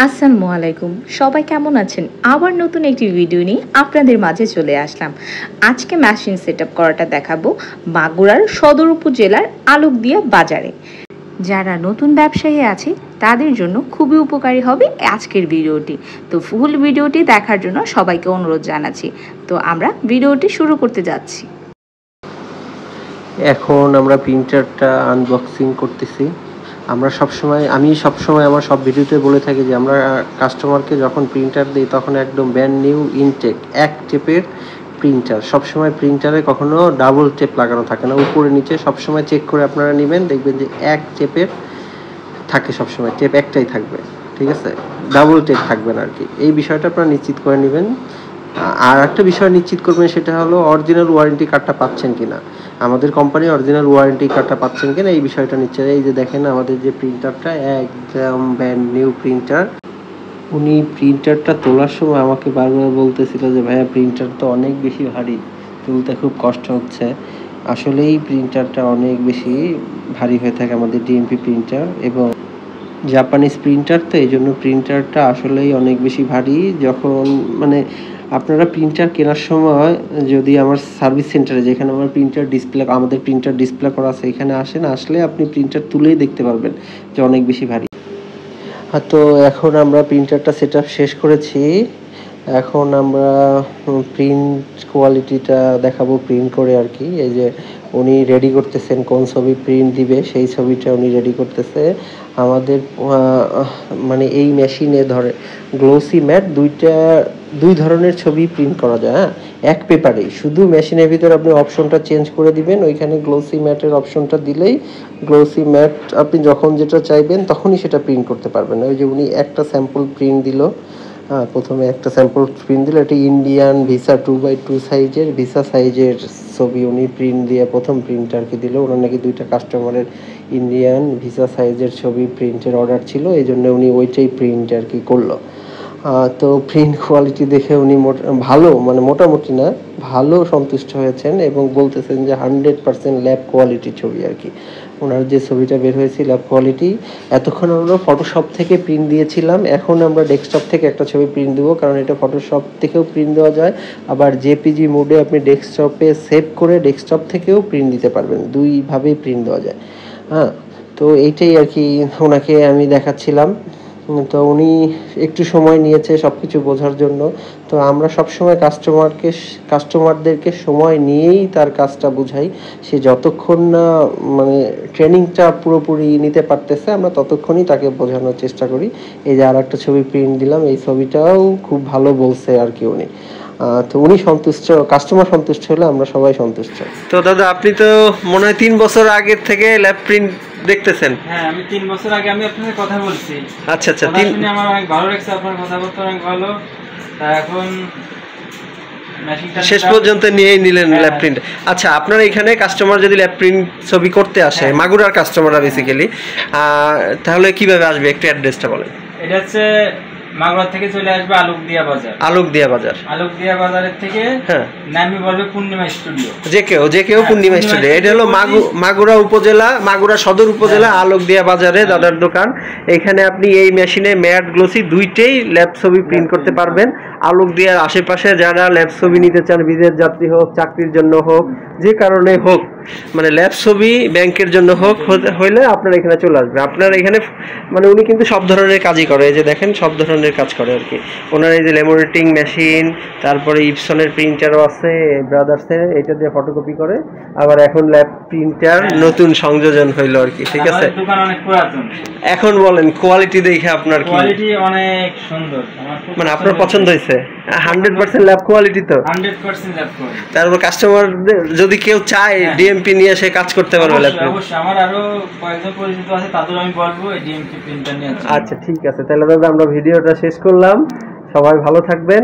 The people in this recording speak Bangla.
আসসালামু আলাইকুম, সবাই কেমন আছেন? আবার নতুন একটি ভিডিও নিয়ে আপনাদের মাঝে চলে আসলাম। আজকে মেশিন সেটআপ করাটা দেখাবো মাগুরার সদর উপজেলার আলোকদিয়া বাজারে। যারা নতুন ব্যবসায়ী আছে তাদের জন্য খুবই উপকারী হবে আজকের ভিডিওটি। তো ফুল ভিডিওটি দেখার জন্য সবাইকে অনুরোধ জানাচ্ছি। তো আমরা ভিডিওটি শুরু করতে যাচ্ছি। এখন আমরা প্রিন্টারটা আনবক্সিং করতেছি। আমি সবসময় আমার সব ভিডিওতে বলে থাকি যে আমরা কাস্টমারকে যখন প্রিন্টার দিই তখন একদম ব্র্যান্ড নিউ ইনটেক এক টেপের প্রিন্টার। সবসময় প্রিন্টারে কখনো ডাবল টেপ লাগানো থাকে না, উপরে নিচে সবসময় চেক করে আপনারা নেবেন, দেখবেন যে এক টেপের থাকে, সবসময় টেপ একটাই থাকবে, ঠিক আছে, ডাবল টেপ থাকবে না আর কি। এই বিষয়টা আপনারা নিশ্চিত করে নেবেন। আর একটা বিষয় নিশ্চিত করবেন, সেটা হলো অরিজিনাল ওয়ারেন্টি কার্ডটা পাচ্ছেন কিনা, আমাদের কোম্পানি অরিজিনাল ওয়ারেন্টি কার্ডটা পাচ্ছেন কিনা এই বিষয়টা নিশ্চয়। এই যে দেখেন আমাদের যে প্রিন্টারটা একদম ব্র্যান্ড নিউ প্রিন্টার। উনি প্রিন্টারটা তোলার সময় আমাকে বারবার বলতেছিল যে ভাইয়া প্রিন্টার তো অনেক বেশি ভারী, তুলতে খুব কষ্ট হচ্ছে। আসলেই প্রিন্টারটা অনেক বেশি ভারী হয়ে থাকে আমাদের ডিএমপি প্রিন্টার, এবং জাপানিজ প্রিন্টার, তো এই জন্য প্রিন্টারটা আসলেই অনেক বেশি ভারী। যখন আপনারা প্রিন্টার কেনার সময় যদি আমার সার্ভিস সেন্টারে, যেখানে আমাদের প্রিন্টার ডিসপ্লে করা আছে, এখানে আসলে আপনি প্রিন্টার তুলেই দেখতে পারবেন যে অনেক বেশি ভারী। তো এখন আমরা প্রিন্টারটা সেটআপ শেষ করেছি। এখন আমরা প্রিন্ট কোয়ালিটিটা দেখাবো প্রিন্ট করে আর কি। এই যে উনি রেডি করতেছেন, কোন ছবি প্রিন্ট দিবে সেই ছবিটা উনি রেডি করতেছে। আমাদের এই মেশিনে গ্লোসি ম্যাট দুই ধরনের ছবি প্রিন্ট করা যায়। হ্যাঁ, এক পেপারেই, শুধু মেশিনের ভিতর আপনি অপশনটা চেঞ্জ করে দিবেন, ওইখানে গ্লোসি ম্যাটের অপশনটা দিলেই গ্লোসি ম্যাট আপনি যখন যেটা চাইবেন তখনই সেটা প্রিন্ট করতে পারবেন। ওই যে উনি একটা স্যাম্পল প্রিন্ট দিল, প্রথমে একটা স্যাম্পল প্রিন্ট দিল, এটা ইন্ডিয়ান ভিসা 2x2 সাইজের ছবি উনি প্রিন্ট দিয়ে প্রথম প্রিন্ট আর কি দিল। ওনার নাকি 2টা কাস্টমারের ইন্ডিয়ান ভিসা সাইজের ছবি প্রিন্টের অর্ডার ছিল, এই জন্য উনি ওইটাই প্রিন্ট আর কি করলো। তো প্রিন্ট কোয়ালিটি দেখে উনি মোটামুটি না, ভালো সন্তুষ্ট হয়েছেন এবং বলতেছেন যে 100% ল্যাব কোয়ালিটি ছবি আর কি। ওনার যে ছবিটা বের হয়েছে ল্যাব কোয়ালিটি। এতক্ষণ আমরা ফটোশপ থেকে প্রিন্ট দিয়েছিলাম, এখন আমরা ডেস্কটপ থেকে একটা ছবি প্রিন্ট দেবো, কারণ এটা ফটোশপ থেকেও প্রিন্ট দেওয়া যায়, আবার জেপিজি মোডে আপনি ডেস্কটপে সেভ করে ডেস্কটপ থেকেও প্রিন্ট দিতে পারবেন, দুইভাবেই প্রিন্ট দেওয়া যায়। তো এইটাই আর কি ওনাকে আমি দেখাচ্ছিলাম। তো উনি একটু সময় নিয়েছে সব কিছু বোঝার জন্য। তো আমরা সবসময় কাস্টমারদেরকে সময় নিয়েই তার কাজটা বুঝাই। সে যতক্ষণ না ট্রেনিংটা পুরোপুরি নিতে পারতেছে, আমরা ততক্ষণই তাকে বোঝানোর চেষ্টা করি। এই যে আর একটা ছবি প্রিন্ট দিলাম, এই ছবিটাও খুব ভালো বলছে আর কি উনি। তো উনি সন্তুষ্ট, কাস্টমার সন্তুষ্ট হলে আমরা সবাই সন্তুষ্ট। তো দাদা, আপনি তো মনে হয় 3 বছর আগের থেকে ল্যাব প্রিন্ট দেখতেছেন। হ্যাঁ, আমি 3 বছর আগে আমি আপনাদের কথা বলছি। আচ্ছা, শুনে আমার অনেক ভালো লাগছে, আপনার কথাবার্তা অনেক ভালো। এখন শেষ পর্যন্ত নিয়েই নিলেন ল্যাব প্রিন্ট। আচ্ছা, আপনার এখানে কাস্টমার যদি ল্যাব প্রিন্ট ছবি করতে আসে, মাগুরার কাস্টমাররা বেসিক্যালি, তাহলে কিভাবে আসবে একটু অ্যাড্রেসটা বলেন। এটা হচ্ছে মাগুরা থেকে চলে আসবে আলোকদিয়া বাজারের থেকে নামি বলবে পূর্ণিমা স্টুডিও, যে কেউ পূর্ণিমা স্টুডিও। এটা হলো মাগুরা উপজেলা, মাগুরা সদর উপজেলা আলোকদিয়া বাজারে দাদার দোকান। এখানে আপনি এই মেশিনে ম্যাট গ্লোসি দুইটাই ল্যাব ছবি প্রিন্ট করতে পারবেন। আলোকদিয়ার আশেপাশে যারা ল্যাব ছবি নিতে চান, বিদেশ যাত্রী হোক, চাকরির জন্য হোক, যে কারণে হোক, ল্যাব ছবি ব্যাংকের জন্য হোক, হইলে আপনার এখানে চলে আসবে। আপনার এখানে উনি কিন্তু সব ধরনের কাজই করে, এই যে দেখেন সব ধরনের কাজ করে আর কি। ওনার এই যে লেমিনেটিং মেশিন, তারপরে ইপসনের প্রিন্টারও আছে ব্রাদার্সের, এটা দিয়ে ফটোকপি করে। আবার এখন ল্যাব প্রিন্টার নতুন সংযোজন হইলো আর কি, ঠিক আছে। দোকান অনেক পুরাতন। এখন বলেন কোয়ালিটি দেখে আপনার কি? কোয়ালিটি অনেক সুন্দর, আপনার পছন্দ হয়েছে? 100% ল্যাব কোয়ালিটি তো? 100% ল্যাব কোয়ালিটি। তারপর কাস্টমারদের যদি কেউ চায় ডিএমপি নিয়ে সে কাজ করতে পারবে ল্যাব। অবশ্যই, আমার আরো কয়েকজন পরিচিত আছে, তাদের আমি বলবো এই ডিএমপি প্রিন্টার নিয়ে। আচ্ছা, ঠিক আছে, তাহলে দাদা আমরা ভিডিওটা শেষ করলাম। সবাই ভালো থাকবেন।